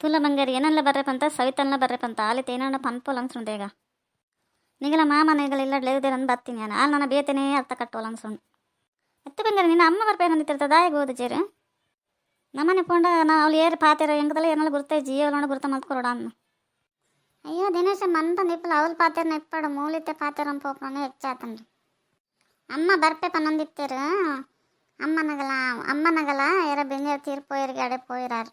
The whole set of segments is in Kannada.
ತುಲ ಬಂಗಾರಿ ಏನಲ್ಲ ಬರ್ರಪ್ಪಂತ ಸವಿತಲ್ಲ ಬರ್ರಪ್ಪಂತ ಆಲಿತ ಏನಣ್ಣ ಪನ್ಪೋಲ್ ಅನ್ಸುಂಡು ಈಗ ನಿಗಲ ಮಾಮನೆಗಳ ಇಲ್ಲ ಲೇವುದೇರ ಅಂದು ಬತ್ತೀನಿ ನಾನು ಅಲ್ಲಿ ನನ್ನ ಬೇತನೇ ಅರ್ಥ ಕಟ್ಟೋಲ್ಲ ಅನ್ಸುಂಡು ಎತ್ತ ಬಂಗಾರಿ ನಿನ್ನ ಅಮ್ಮ ಬರ್ಪೇರು ಅಂದಿರ್ತ ದಾಯಿಗೆ ಹೋದ ಜೇರು ನಮ್ಮನೆ ಪೋಂಡ ನಾ ಅವ್ಳು ಏರು ಪಾತಿರ ಹೆಂಗದಲ್ಲ ಏನೆಲ್ಲ ಗುರ್ತ ಜೀವನ ಗುರ್ತ ಮಲ್ಕೊರೋಡ ಅನ್ನ ಅಯ್ಯೋ ದಿನೇಶ ಮಂತ ನಿಪ್ಪಲ ಅವಳು ಪಾತಿರ ನೆಪ್ಪಾಡು ಮೂಲಿತೆ ಪಾತಿರ ಪೋಪನೇ ಹೆಚ್ಚಾತನ್ರಿ ಅಮ್ಮ ಬರ್ಪೆ ಪನ್ನೊಂದಿತ್ತೇರು ಅಮ್ಮನಗಲ ಎರ ಬೆಂಜರ್ ತೀರ್ಪೋಯರಿಗೆ ಅಡೆ ಪೋಯಿರಾರು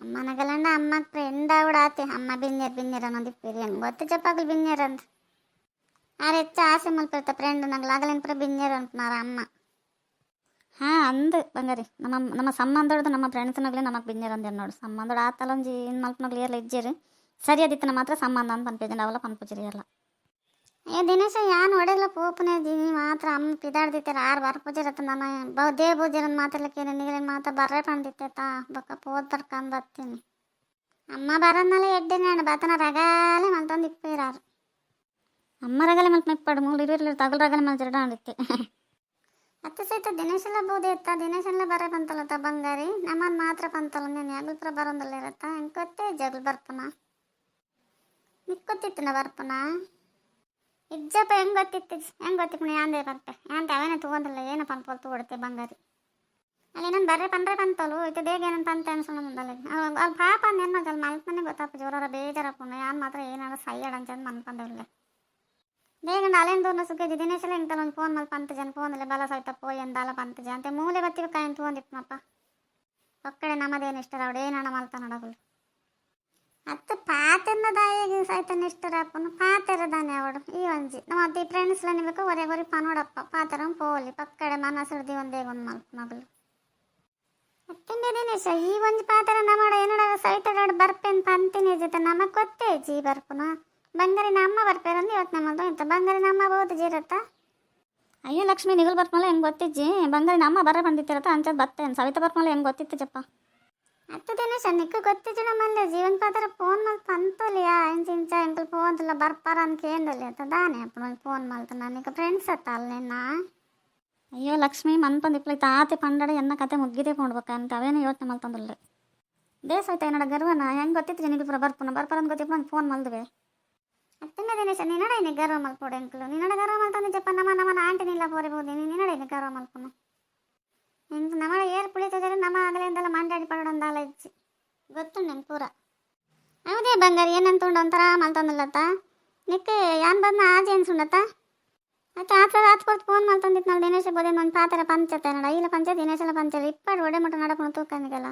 ಅಮ್ಮನಗಲಂಡ ಅಮ್ಮಕ್ಕೆ ಫ್ರೆಂಡ್ ಆವಿಡ ಆತೆ ಅಮ್ಮ ಬಿನ್ನೇರ್ ಅನ್ನೋದಿಪ್ಪೇರಿ ಹೆಂಗೆ ಗೊತ್ತು ಚಪ್ಪಾಗಲು ಬಿನ್ನೇರ್ ಅಂತ ಆರು ಹೆಚ್ಚು ಆಸೆ ಮಲ್ಪಿರ್ತ ಫ್ರೆಂಡ್ ನಗಲ ಆಗಲೇನ್ಪುರ ಬಿನ್ನೇರ್ ಅಂటున్నాರ ಅಮ್ಮ ಹಾಂ ಅಂದು ಬಂಗಾರಿ ನಮ್ಮ ಸಂಬಂಧೋಡ್ದು ನಮ್ಮ ಫ್ರೆಂಡ್ಸ್ನಾಗಲೇ ನಮಗೆ ಬಿನ್ನೇರ್ ಅಂದೇರು ನೋಡು ಸಂಬಂಧೋಡು ಆತಲೊಂಜಿ ಇನ್ನು ಮಲ್ಪನಾಗ್ಲಿ ಏರ್ಲ ಇಜ್ಜೇರು ಸರಿಯಾದಿತ್ತನ ಮಾತ್ರ ಸಂಬಂಧ ಅಂತ ಪನ್ಪೇಜಂಡ ಅವೆಲ್ಲ ಪನ್ಪುಜಿರಿ ಎಲ್ಲ ಏ ದಿನೇಶ ಯಾನು ಒಡೆಗ್ಲ ಪೋಪನೇ ದೀನಿ ಮಾತ್ರ ಅಮ್ಮ ಪಿದಾಡ್ದಿತ್ತಾರೆ ಆರು ಬರ್ಪುಜಿರತ್ತ ನಾನು ದೇ ಬೂಜಿರನ್ ಮಾತಾಡ್ಲಿಕ್ಕೆ ನಿಗಲಿನ ಮಾತಾ ಬರ್ರೆ ಪಂದಿತ್ತೇತಾ ಬಕ್ಕ ಪೋದ್ ಬರ್ಕಂದು ಹತ್ತೀನಿ ಅಮ್ಮ ಬರೋದ್ನಲ್ಲ ಎಡ್ಡೆನ ಬತನ ರಗಾಲೆ ಮಲ್ತಂದು ಇಪ್ಪಿರಾರು ಅಮ್ಮ ರಗಾಲೆ ಮಲ್ಪನ ಇಪ್ಪಾಡು ಮೂರು ಇರು ತಗಲ್ ರಗಾಲೆ ಮಲ್ ಜರಡ ಅಂದಿತ್ತೆ ಅತ್ತ ಸಹಿತ ದಿನೇಶೆಲ್ಲ ಬೋದೆ ಇತ್ತ ದಿನೇಶೆಲ್ಲ ಬರೇ ಬಂತಲ್ಲತ್ತ ಬಂಗಾರಿ ನಮ್ಮನ್ನು ಮಾತ್ರ ಬಂತಲ್ಲ ನೀನು ಯಾಗಲ್ಪುರ ಬರೋದಲ್ಲ ಇರತ್ತಾ ಹೆಂಗೆ ಗೊತ್ತೇ ಜಗಲ್ ಬರ್ಪನ ನಿಕ್ಕೊತ್ತಿತ್ತು ಬರ್ಪನ ಇಜ್ಜಪ್ಪ ಹೆಂಗೆ ಗೊತ್ತಿತ್ತು ಯಾಂದೇ ಬರ್ತೆ ಯಾಂತ ಅವೇನೇ ತೊಗೊಂಡಿಲ್ಲ ಏನಪ್ಪ ಅನ್ಪೋಲ್ ತೊಗೊಡುತ್ತೆ ಬಂಗಾರಿ ಅಲ್ಲಿ ಏನಂದು ಬರ್ರೆ ಬಂತಲು ಇದು ಬೇಗ ಏನಂತ ಅಂತ ಅನ್ಸೋಣಲ್ಲ ಅಲ್ಲಿ ಪಾಪ ಅಂದೇನು ಅಲ್ಲಿ ಮಲ್ಪನೆ ಗೊತ್ತಪ್ಪ ಜೋರ ಬೇಜಾರಪ್ಪ ಯಾರು ಮಾತ್ರ ಏನಾದ್ರು ಸೈಯಡ್ ಅಂತಂದು ಮನ್ಕೊಂಡವ್ಲೆ ಬೇಗ ಅಲೇನು ದೂರ ಸುಗ್ಗಿದ್ದು ದಿನೇಶೆಲ್ಲ ಹಿಂಗೆ ಒಂದು ಫೋನ್ ಮಲ್ಪ ಅಂತ ಜನ ಫೋನಲ್ಲಿ ಬಲ ಸಹಿತ ಪೋಯ್ ಎಂದಲ್ಲ ಪಂತ ಜನ ಅಂತೆ ಮೂಲೆ ಗೊತ್ತಿವಿ ಕಾಯಿನ್ ತೊಗೊಂಡಿಪ್ಪನಪ್ಪ ಒಕ್ಕಡೆ ನಮ್ಮದೇನು ಇಷ್ಟ ಅವಳು ಏನಣ್ಣ ಮಲ್ತ ನೋಡಗಳು ಅತ್ತು ಪಾತೆರ್ನ ದಾಯಿಗೆ ಸಹಿತ ಇಷ್ಟರಪ್ಪನು ಪಾತೆರದಾನೆ ಅವಡು ಈ ಒಂಜಿ ನಮ್ಮ ಅತ್ತಿ ಫ್ರೆಂಡ್ಸ್ಲ ನಿಮಗೆ ಒರೆ ಪನೋಡಪ್ಪ ಪಾತೆರ ಪೋಲಿ ಪಕ್ಕಡೆ ಮನಸ್ಸಡ್ದಿ ಒಂದೇ ಒಂದು ಮಲ್ಪ ಮಗಳು ಅತ್ತಿಂದೆ ದಿನೇಶ ಈ ಒಂಜಿ ಪಾತೆರ ನಮ್ಮಡ ಏನಡ ಸಹಿತ ಬರ್ಪೇನು ಪಂತಿನಿ ಜೊತೆ ನಮಗೆ ಗೊತ್ತೇ ಜಿ ಬರ್ಪುನ ಬಂಗಾರಿನ ಅಮ್ಮ ಬರ್ಪೇರಂದು ಇವತ್ತು ನಮ್ಮದು ಇಂತ ಬಂಗಾರಿನ ಅಮ್ಮ ಬಹುದು ಜೀರತ್ತ ಅಯ್ಯೋ ಲಕ್ಷ್ಮಿ ನಿಗಲ್ ಬರ್ಪಮಲ್ಲ ಹೆಂಗೆ ಗೊತ್ತಿಜ್ಜಿ ಬಂಗಾರಿನ ಅಮ್ಮ ಬರ ಬಂದಿತ್ತಿರತ್ತ ಅಂಚದ್ ಬತ್ತೇನು ಸವಿತ ಬರ್ಪಮಲ್ಲ ಹೆಂಗೆ ಗೊತ್ತಿತ್ತು ಜಪ್ಪ ಹತ್ತು ದಿನೇಶ ನಿಕ್ಕ ಗೊತ್ತಿದ್ದು ನಮ್ಮಲ್ಲಿ ಜೀವನ ಪಾತ್ರ ಫೋನ್ ಮಲ್ತು ಅಂತಲಿಯಾ ಇಂಚ ಎಂಕಲ್ ಫೋನ್ ಇಲ್ಲ ಬರ್ಪಾರ ಅಂತ ಕೇಂದಲ್ಲಿ ಅಂತ ದಾನೆ ಅಪ್ಪ ಫೋನ್ ಮಲ್ತು ನನಗೆ ಫ್ರೆಂಡ್ಸ್ ಅತ್ತ ಅಲ್ಲೇನ ಅಯ್ಯೋ ಲಕ್ಷ್ಮಿ ಮನ್ಪಂದು ಇಪ್ಲೈ ತಾತೆ ಪಂಡಡ ಎನ್ನ ಕತೆ ಮುಗ್ಗಿದೇ ಕೊಂಡ್ಬೇಕಂತ ಅವೇನು ಯೋಚನೆ ಮಲ್ತಂದಿಲ್ಲ ದೇಶ ಆಯ್ತಾ ಏನಡ ಗರ್ವನ ಹೆಂಗೆ ಗೊತ್ತಿತ್ತು ನಿಗಲ್ಪುರ ಬರ್ಪಾರ ಅಂತ ಗೊತ್ತಿಪ್ಪ ನಂಗೆ ಫೋನ್ ಮಲ್ದುವೆ ಅತ್ತಿನ ದಿನೇಶ ನಿನ್ನಡ ಏನೇ ಗರ್ವ ಮಲ್ಪೋಡು ಎಂಕಲು ನಿನ್ನಡ ಗರ್ವ ಮಲ್ತಂದು ಜಪ್ಪ ನಮ್ಮ ಆಂಟಿನಿಲ್ಲ ಪೋರಿಬೋದು ನಿನ್ನಡ ಏನೇ ಗರ್ವ ಮಲ್ಪನು ನಿಂಗೆ ನಮ್ಮ ಏರ್ ಪುಳಿತಿದ್ರೆ ನಮ್ಮ ಆಗಲಿಂದೆಲ್ಲ ಮಂಡಾಡಿ ಪಡೋಂದಲ್ಲ ಇಜ್ಜಿ ಗೊತ್ತು ನಂಗೆ ಪೂರ ಹೌದೇ ಬಂಗಾರಿ ಏನಂತ ಒಂಥರ ಮಲ್ತಂದಿಲ್ಲತ್ತ ನಿಕ್ಕೆ ಯಾನ್ ಬಂದ ಆಜಿ ಅನ್ಸುಂಡತ್ತ ಆಯ್ತು ಆತ್ಕೊಟ್ಟು ಫೋನ್ ಮಲ್ತಂದಿತ್ತು ನಾವು ದಿನೇಶ ಬೋದೆ ಒಂದು ಪಾತ್ರ ಪಂಚತೆ ನಡ ಇಲ್ಲ ಪಂಚ ದಿನೇಶಲ್ಲ ಪಂಚಲ್ಲ ಇಪ್ಪಡು ಒಡೆ ಮಟ್ಟ ನಡಕೊಂಡು ತೂಕನಿಗೆಲ್ಲ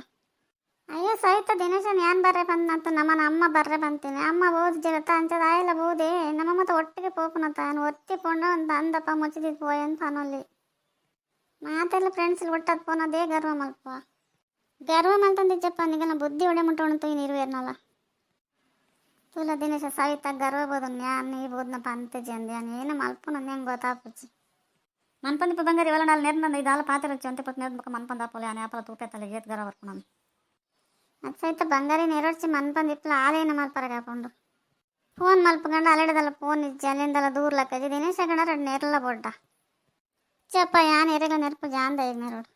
ಅಯ್ಯೋ ಸಹಿತ ದಿನೇಶನ್ ಯಾನ್ ಬರ್ರೆ ಬಂದಂತ ನಮ್ಮನ ಅಮ್ಮ ಬರ್ರೆ ಬಂತೀನಿ ಅಮ್ಮ ಬೋದು ಜಗತ್ತ ಅಂಚದ ಆಯಲ್ಲ ಬೋದೆ ನಮ್ಮ ಮತ್ತೆ ಒಟ್ಟಿಗೆ ಪೋಪನತ್ತ ನಾನು ಒತ್ತಿ ಪೊಂಡ ಒಂದು ಅಂದಪ್ಪ ಮುಚ್ಚಿದ್ದು ಪೋಯ್ ಅಂತ ಅನ್ನೋಲ್ಲಿ ಮಾತೆಲ್ಲ ಫ್ರೆಂಡ್ಸ್ ಒಟ್ಟದ ಫೋನ್ ಅದೇ ಗರ್ವ ಮಲ್ಪ ಗರ್ವ ಮಲ್ತಂದಿಜ್ಜಪ್ಪ ನಿಗೆಲ್ಲ ಬುದ್ಧಿ ಒಡೆ ಮುಟ್ಟೋಣಂತ ಇನ್ನು ಇರುವೇರ್ನಲ್ಲ ತುಲ ದಿನೇಶ ಸವಿತ ಗರ್ವ ಬೋದು ನೀ ಬೋದ್ನಪ್ಪ ಅಂತೆಜಿ ಅಂದೆ ಏನು ಮಲ್ಪ ನಂದು ಹೆಂಗೆ ಗೊತ್ತಾಪುಚ್ಚಿ ಮನ್ಪಂದಿಪ್ಪ ಬಂಗಾರಿ ಒಳ ನಾಲ್ ನೆರ್ನಂದು ಇದಾಲ ಪಾತ್ರ ಹಚ್ಚಿ ಅಂತ ಪಟ್ಟು ನೆರ್ಬೇಕು ಮನ್ಪಂದಾಪೋಲೆ ಆ ನೇಪಲ ತೂಪೆತ್ತಲ್ಲ ಏತ್ ಗರ ವರ್ಕು ನಾನು ಅದು ಸಹಿತ ಬಂಗಾರಿ ನೆರಡ್ಸಿ ಮನ್ಪಂದಿಪ್ಲ ಆಲೇನು ಮಲ್ಪರಗೆ ಹಾಕೊಂಡು ಫೋನ್ ಮಲ್ಪಗಂಡು ಅಲೆಡದಲ್ಲ ಫೋನ್ ಇಜ್ಜಿ ಅಲ್ಲಿಂದಲ್ಲ ದೂರ ಲಕ್ಕಜಿ ದಿನೇಶ ಗಂಡ ಎರಡು ನೆರಲ್ಲ ಬೊಡ್ಡ ಚಪ್ಪ ಯಾನ್ ಎರೆಗ ನೆನಪು ಜಾಂದ ಈಗ ನೆರಡು